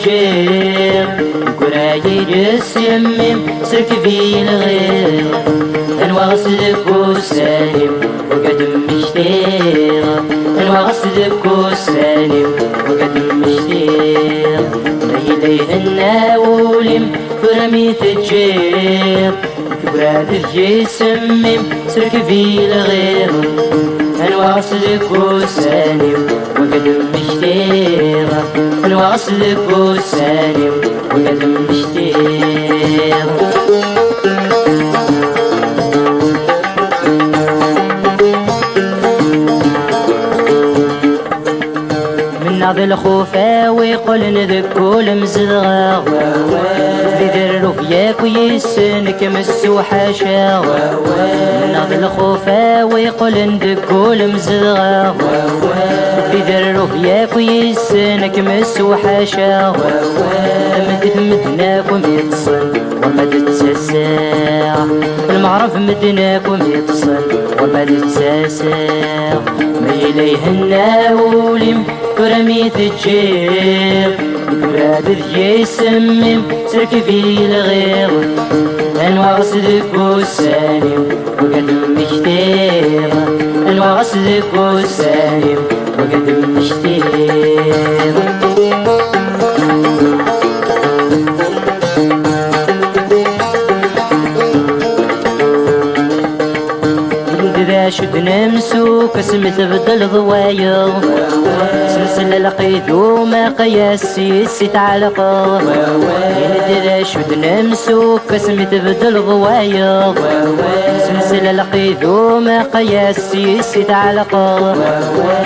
تجيب قرايد السمم سلك في الغير انواصلك وسالم وقدم مشتيق انواصلك وسالم وقدم مشتيق ليليه الناولم برمي تجيب كبرات الجسم سلك في الغير انواصلك وسالم وقدم مشتيق انواصلك وسالم وقدم مشتيق من ناض الخوفا ويقول نذكول مزدغا بذر فياك ويسنك مسو حاشا من ناض الخوفا ويقول نذكول مزدغا بذر فياك ويسنك مسو حاشا مدد مدناكم يتصل وما تتساسع المعرف مدناكم يتصل وما تتساسع ما إليه الناولم كرمي تجيب كبراد يسمم سلك في الغير انواع صدق والسالم وقدم مشتيق انواع صدق والسالم وقدم مشتيق شد نمسوك اسم تبدل ضوايا سلسلة لقيت وما قياسي تعلقا يندرى شد نمسوك اسم تبدل ضوايا سلسلة لقيت وما قياسي تعلقا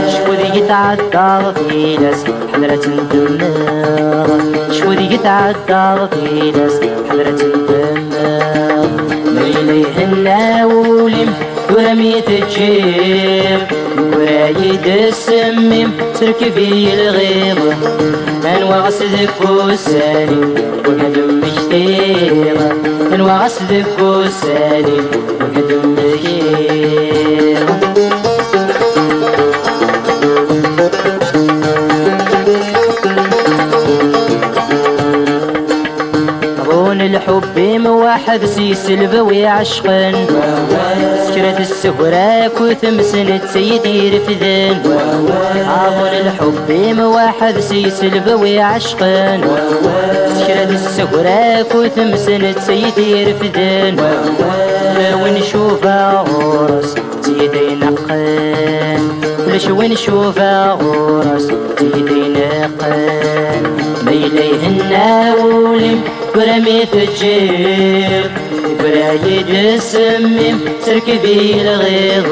شكودي يتعدى في ناس حضرة الدماغ شكودي يتعدى في ناس حضرة الدماغ ما إليه الناولم ورمي تجيب ورايد السمم سلك في الغيظ انواع صدق والسالم وقدم مشتيق انواع صدق والسالم وقدم مشتيق الحب موحد سيس البوي عشقا سكرة السهراك وثمسنة سيدي رفذن عاون الحب موحد سيس البوي عشقا سكرة السهراك وثمسنة سيدي رفذن ونشوفها غرس سيدي نقن كلش ونشوفها غرس سيدي نقن ما إليه الناولم برمي تجيب برايد السمم سلك في الغيظ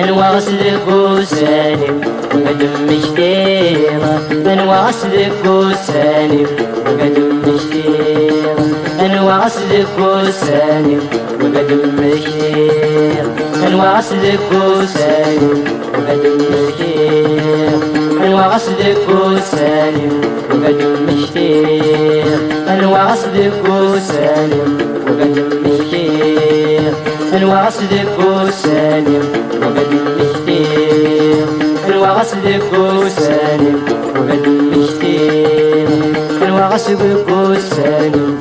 انواع صدق وسالم وقدم مشتيق انواع صدق وسالم وقدم مشتيق انواع صدق وسالم وقدم مشتيق انواع صدق وسالم وقدم مشتيق انواع صدق وسالم وقدم مشتيق انواع صدق وسالم وقدم مشتيق انواع صدق وسالم وقدم مشتيق انواع صدق وسالم وقدم مشتيق انواع صدق وسالم